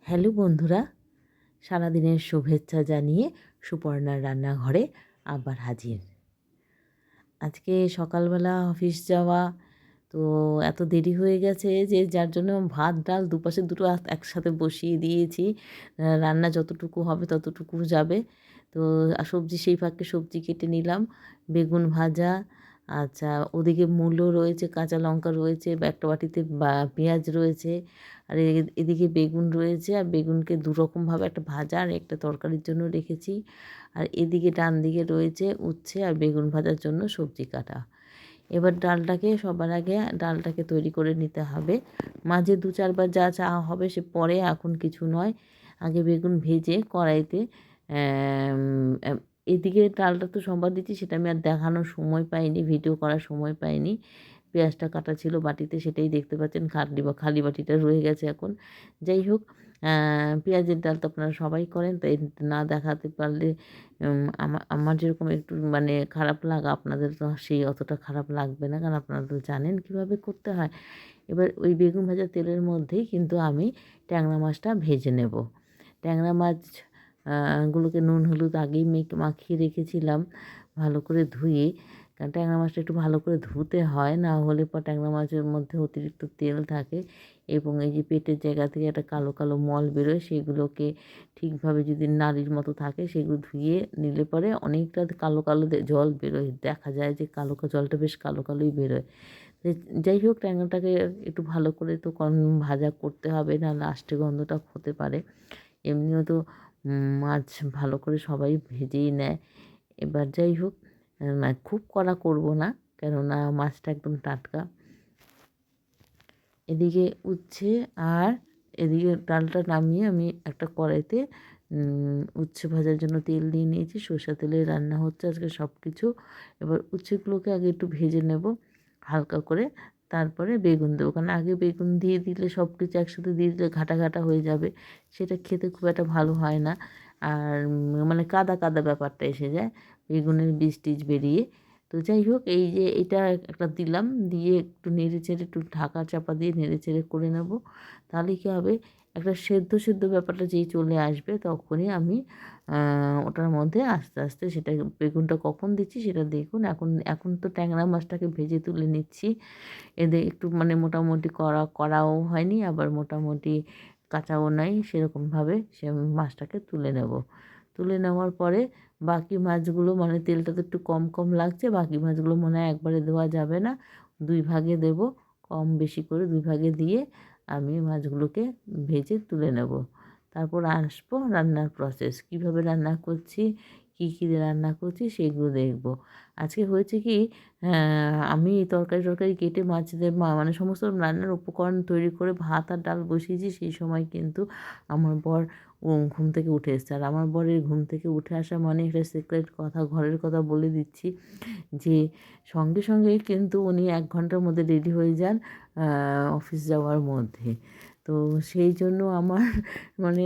Hello বন্ধুরা, সারাদিনের শুভেচ্ছা জানিয়ে সুপর্ণার রান্নাঘরে আবার হাজির। আজকে সকালবেলা অফিস যাওয়া, তো এত দেরি হয়ে গেছে যে যার জন্য ভাত ডাল দুপাশে দুটো একসাথে বসিয়ে দিয়েছি। রান্না যতটুকু হবে ততটুকু যাবে। তো সবজি সেই ফাঁকে সবজি কেটে নিলাম, বেগুন ভাজা। আচ্ছা, ওদিকে মূলো রয়েছে, কাঁচা লঙ্কা রয়েছে, একটা বাটিতে পেঁয়াজ রয়েছে, আর এদিকে বেগুন রয়েছে। আর বেগুনকে দুরকমভাবে একটা ভাজা আর একটা তরকারির জন্য রেখেছি। আর এদিকে ডান দিকে রয়েছে উচ্ছে আর বেগুন ভাজার জন্য সবজি কাটা। এবার ডালটাকে সবার আগে ডালটাকে তৈরি করে নিতে হবে। মাঝে ২-৪ বার যা চাওয়া হবে সে পরে, এখন কিছু নয়। আগে বেগুন ভেজে কড়াইতে অ্যাম অ্যাম এদিকে ডালটা তো সম্বাদ দিচ্ছি, সেটা আমি আর দেখানোর সময় পাইনি, ভিডিও করার সময় পাইনি। পেঁয়াজটা কাটা ছিল বাটিতে, সেটাই দেখতে পাচ্ছেন। খালি বাটিটা রয়ে গেছে এখন। যাই হোক, পেঁয়াজের ডাল তো আপনারা সবাই করেন, তাই না দেখাতে পারলে আমার যেরকম একটু মানে খারাপ লাগা, আপনাদের তো সেই অতটা খারাপ লাগবে না, কারণ আপনারা তো জানেন কীভাবে করতে হয়। এবার ওই বেগুন ভাজা তেলের মধ্যেই কিন্তু আমি ট্যাংরা মাছটা ভেজে নেব। ট্যাংরা মাছ গুলোকে নুন হলুদ আগেই মাখিয়ে রেখেছিলাম ভালো করে ধুয়ে। কারণ ট্যাংরা মাছটা একটু ভালো করে ধুতে হয়, না হলে পর ট্যাংরা মাছের মধ্যে অতিরিক্ত তেল থাকে এবং এই যে পেটের জায়গা থেকে একটা কালো কালো মল বেরোয়, সেগুলোকে ঠিকভাবে যদি নালীর মতো থাকে সেগুলো ধুয়ে নিলে পরে অনেকটা কালো কালো জল বেরোয়, দেখা যায় যে কালো জলটা বেশ কালো কালোই বেরোয়। যাই হোক, ট্যাংরাটাকে একটু ভালো করে তো ভাজা করতে হবে, না লাস্টে গন্ধটা হতে পারে। এমনিও তো মাছ ভালো করে সবাই ভেজেই নেয়। এবার যাই হোক, খুব কড়া করব না, কেননা মাছটা একদম টাটকা। এদিকে উচ্ছে আর এদিকে ডালটা নামিয়ে আমি একটা কড়াইতে উচ্ছে ভাজার জন্য তেল দিয়ে নিয়েছি। সরষের তেলে রান্না হচ্ছে আজকে সব কিছু। এবার উচ্ছেগুলোকে আগে একটু ভেজে নেব হালকা করে, তারপরে বেগুন দেবো। কারণ আগে বেগুন দিয়ে দিলে সব কিছু একসাথে দিয়ে দিলে ঘাটা ঘাটা হয়ে যাবে, সেটা খেতে খুব একটা ভালো হয় না। আর মানে কাদা কাদা ব্যাপারটা এসে যায় বেগুনের বীজ টিজ বেরিয়ে। তো যাই হোক, এই যে এটা একটা দিলাম, দিয়ে একটু নেড়ে চেড়ে একটু ঢাকা চাপা দিয়ে নেড়ে চেড়ে করে নেব। তাহলে কী হবে, একটা সেদ্ধ সেদ্ধ ব্যাপারটা যেই চলে আসবে তখনই আমি ওটার মধ্যে আস্তে আস্তে সেটা বেগুনটা কখন দিচ্ছি সেটা দেখুন। এখন এখন তো ট্যাংরা মাছটাকে ভেজে তুলে নিচ্ছি। এদের একটু মানে মোটামুটি কড়াও হয়নি, আবার মোটামুটি কাঁচাও নাই, সেরকমভাবে সে মাছটাকে তুলে নেব। তুলে নেওয়ার পরে বাকি মাছগুলো, মানে তেলটা তো একটু কম কম লাগছে, বাকি মাছগুলো মনে হয় একবারে দেওয়া যাবে না, 2 ভাগে দেব। কম বেশি করে 2 ভাগে দিয়ে আমি মাছগুলোকে ভেজে তুলে নেব। তারপর আসবো রান্নার প্রসেস, কীভাবে রান্না করছি, কী কী দিয়ে রান্না করছি সেগুলো দেখব। আজকে হয়েছে কি, আমি তরকারি কেটে মাছদের মানে সমস্ত রান্নার উপকরণ তৈরি করে ভাত আর ডাল বসিয়েছি, সেই সময় কিন্তু আমার বর ঘুম থেকে উঠে এসেছে। আর আমার বরের ঘুম থেকে উঠে আসা মানে একটা সিক্রেট কথা, ঘরের কথা বলে দিচ্ছি, যে সঙ্গে সঙ্গে কিন্তু উনি 1 ঘন্টার মধ্যে রেডি হয়ে যান অফিস যাওয়ার মধ্যে। তো সেই জন্য আমার মানে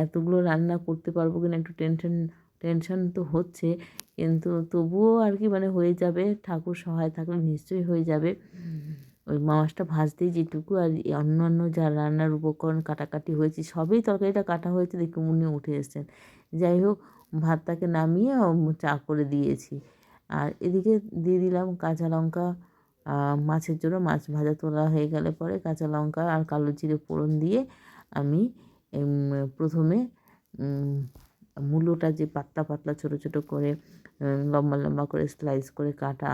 এতগুলো রান্না করতে পারবো কিনা একটু টেনশন তো হচ্ছে, কিন্তু তবুও আর কি মানে হয়ে যাবে, ঠাকুর সহায় থাকলে নিশ্চয়ই হয়ে যাবে। ওই মাছটা ভাজতেই যেটুকু আর অন্যান্য যা রান্নার উপকরণ কাটাকাটি হয়েছে, সবই তরকারিটা কাটা হয়েছে দেখে উনি উঠে এসেছেন। যাই হোক, ভাতটাকে নামিয়ে চা করে দিয়েছি। আর এদিকে দিয়ে দিলাম কাঁচা লঙ্কা। মাছের জন্য মাছ ভাজা তোলা হয়ে গেলে পরে কাঁচা লঙ্কা আর কালো জিরে ফোড়ন দিয়ে আমি প্রথমে মূলোটা যে পাতলা পাতলা ছোটো ছোটো করে লম্বা লম্বা করে স্লাইস করে কাটা,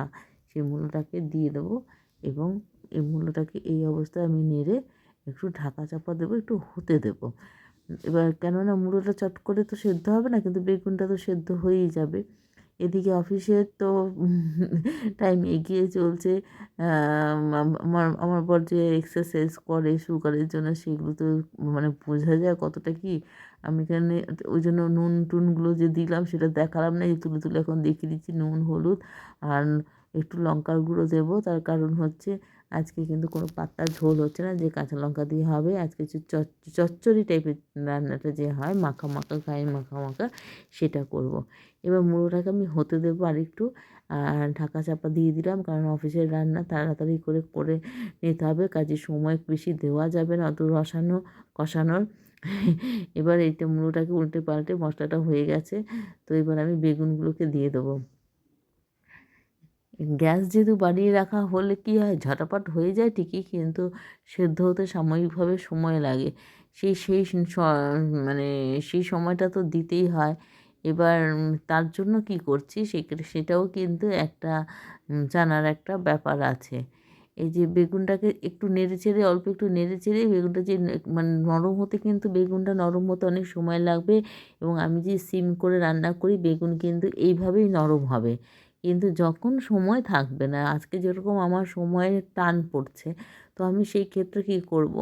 সেই মূলোটাকে দিয়ে দেবো এবং এই মূলোটাকে এই অবস্থায় আমি নেড়ে একটু ঢাকা চাপা দেবো, একটু হতে দেবো। এবার কেননা মূলোটা চট করে তো সেদ্ধ হবে না, কিন্তু বেগুনটা তো সেদ্ধ হয়েই যাবে। এদিকে অফিসের তো টাইম এগিয়ে চলছে। আমার আমার বর যে এক্সারসাইজ করে সুগারের জন্য, সেগুলো তো মানে বোঝা যায় কতটা কী। আমি এখানে ওই জন্য নুন টুনগুলো যে দিলাম সেটা দেখালাম না, যে তুলে তুলে এখন দেখিয়ে দিচ্ছি। নুন হলুদ আর একটু লঙ্কার গুঁড়ো দেবো, তার কারণ হচ্ছে আজকে কিন্তু কোনো পাতলা ঝোল হচ্ছে না, যে কাঁচা লঙ্কা দিয়ে হবে। আজকে চচ্চড়ি টাইপের রান্নাটা যে হয়, মাখা মাখা গায়ে মাখা মাখা, সেটা করব। এবার মুড়োটাকে আমি হতে দেবো আরেকটু, ঢাকা চাপা দিয়ে দিলাম, কারণ অফিসের রান্না তাড়াতাড়ি করে করে নিতে হবে, কাজে সময় বেশি দেওয়া যাবে না অত কষানোর। এবার এইটা মূলোটাকে উল্টে পাল্টে মশলাটা হয়ে গেছে। তো এবার আমি বেগুনগুলোকে দিয়ে দেবো। গ্যাস যেহেতু বাড়িয়ে রাখা হলে কী হয়, ঝটাপট হয়ে যায় ঠিকই, কিন্তু সেদ্ধ হতে সাময়িকভাবে সময় লাগে। সেই সেই মানে সেই সময়টা তো দিতেই হয়। এবার তার জন্য কী করছি, সেটাও কিন্তু একটা জানার একটা ব্যাপার আছে। এই যে বেগুনটাকে একটু নেড়েচেড়ে, অল্প একটু নেড়েচেড়ে বেগুনটা যে মানে নরম হতে, কিন্তু বেগুনটা নরম হতে অনেক সময় লাগবে, এবং আমি যে সিম করে রান্না করি বেগুন কিন্তু এইভাবেই নরম হবে। কিন্তু যখন সময় থাকবে না, আজকে যেরকম আমার সময়ের টান পড়ছে, তো আমি সেই ক্ষেত্রে কী করব,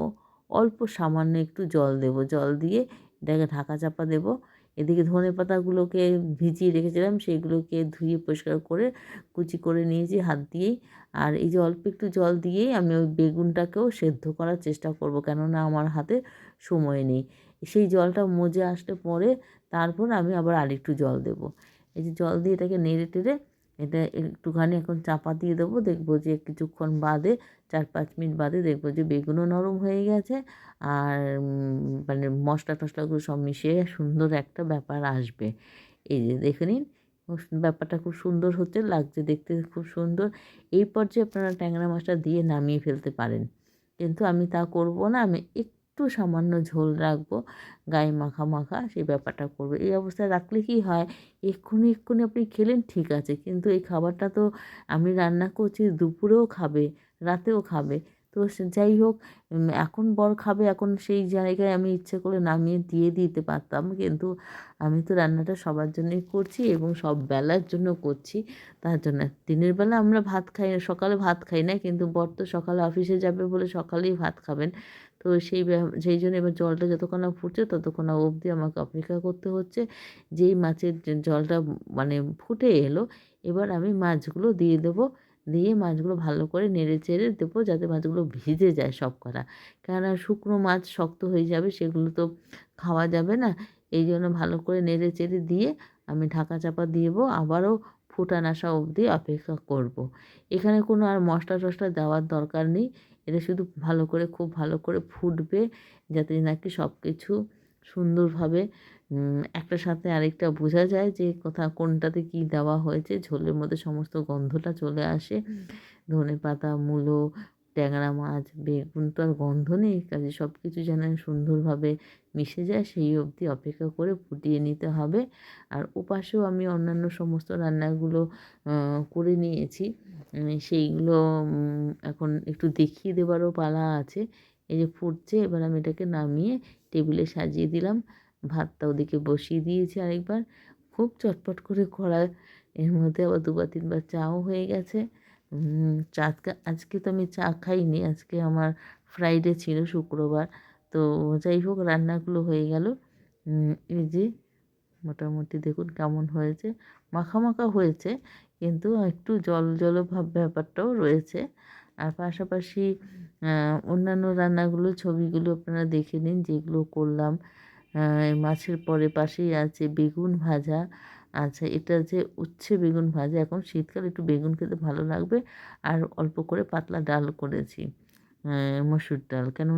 অল্প সামান্য একটু জল দেব। জল দিয়ে এটাকে ঢাকা চাপা দেব। এদিকে ধনেপাতাগুলোকে ভিজিয়ে রেখেছিলাম, সেইগুলোকে ধুয়ে পরিষ্কার করে কুচি করে নিয়েছি হাত দিয়েই। আর এই যে অল্প একটু জল দিয়েই আমি ওই বেগুনটাকেও সেদ্ধ করার চেষ্টা করব, কেননা আমার হাতে সময় নেই। সেই জলটা মজে আসলে পরে তারপর আমি আবার আরেকটু জল দেব। এই যে জল দিয়ে এটাকে নেড়ে টেড়ে এটা একটুখানি এখন চাপা দিয়ে দেবো। দেখবো যে কিছুক্ষণ বাদে, 4-5 মিনিট বাদে দেখবো যে বেগুনও নরম হয়ে গেছে, আর মানে মশলা টশলাগুলো সব মিশিয়ে সুন্দর একটা ব্যাপার আসবে। এই যে দেখে নিন, ব্যাপারটা খুব সুন্দর হতে লাগছে, দেখতে খুব সুন্দর। এই পর্যায়ে আপনারা ট্যাংরা মাছটা দিয়ে নামিয়ে ফেলতে পারেন, কিন্তু আমি তা করব না। আমি একটু সামান্য ঝোল রাখবো, গায়ে মাখা মাখা সেই ব্যাপারটা করবো। এই অবস্থায় রাখলে কি হয়, এক্ষুনি এক্ষুনি আপনি খেলেন ঠিক আছে, কিন্তু এই খাবারটা তো আমি রান্না করছি, দুপুরেও খাবে, রাতেও খাবে। তো যাই হোক, এখন বর খাবে, এখন সেই জায়গায় আমি ইচ্ছে করে নামিয়ে দিয়ে দিতে পারতাম, কিন্তু আমি তো রান্নাটা সবার জন্যই করছি এবং সব বেলার জন্য করছি। তার জন্য দিনের বেলা আমরা ভাত খাই, সকালে ভাত খাই না, কিন্তু বর তো সকালে অফিসে যাবে বলে সকালেই ভাত খাবেন। তো সেই জন্য এবার জলটা যতক্ষণ না ফুটছে ততক্ষণ অবধি আমাকে অপেক্ষা করতে হচ্ছে। যেই মাছের জলটা মানে ফুটে এলো, এবার আমি মাছগুলো দিয়ে দেবো। দিয়ে মাছগুলো ভালো করে নেড়ে চেড়ে দেবো, যাতে মাছগুলো ভিজে যায় সব কটা। কেননা শুকনো মাছ শক্ত হয়ে যাবে, সেগুলো তো খাওয়া যাবে না। এই জন্য ভালো করে নেড়ে চেড়ে দিয়ে আমি ঢাকা চাপা দেবো, আবারও ফুটান আসা অবধি অপেক্ষা করব। এখানে কোনো আর মশলা টশলা দেওয়ার দরকার নেই। এটা শুধু ভালো করে, খুব ভালো করে ফুটবে, যাতে নাকি সব কিছু সুন্দরভাবে একটার সাথে আরেকটা বোঝা যায় যে কোনটাতে কী দেওয়া হয়েছে। ঝোলের মধ্যে সমস্ত গন্ধটা চলে আসে। ধনেপাতা, মূলো, ট্যাংরা মাছ, বেগুন তো আর গন্ধ নেই, কাজে সব কিছু যেন সুন্দরভাবে মিশে যায়, সেই অবধি অপেক্ষা করে ফুটিয়ে নিতে হবে। আর ওপাশেও আমি অন্যান্য সমস্ত রান্নাগুলো করে নিয়েছি। সেইগুলো এখন একটু দেখিয়ে দেবারও পালা আছে। এই যে ফুটছে, এবার আমি এটাকে নামিয়ে টেবিলে সাজিয়ে দিলাম। ভাতটা ওদিকে বসিয়ে দিয়েছি আরেকবার। খুব চটপট করে করা, এর মধ্যে আবার 2-3 বার চাও হয়ে গেছে। আজকে তো আমি চা খাইনি, আজকে আমার ফ্রাইডে ছিল, শুক্রবার। তো যাই হোক, রান্নাগুলো হয়ে গেল। এই যে মোটামুটি দেখুন কেমন হয়েছে, মাখা মাখা হয়েছে, কিন্তু একটু জল জল ভাব ব্যাপারটাও রয়েছে। আর পাশাপাশি অন্যান্য রান্নাগুলো ছবিগুলো আপনারা দেখে নিন যেগুলো করলাম। মাছের পরে পাশেই আছে বেগুন ভাজা। আচ্ছা, এটা যে উচ্ছে বেগুন ভাজা, এখন শীতকালে একটু বেগুন খেতে ভালো লাগবে। আর অল্প করে পাতলা ডাল করেছি, মসুর ডাল, কেননা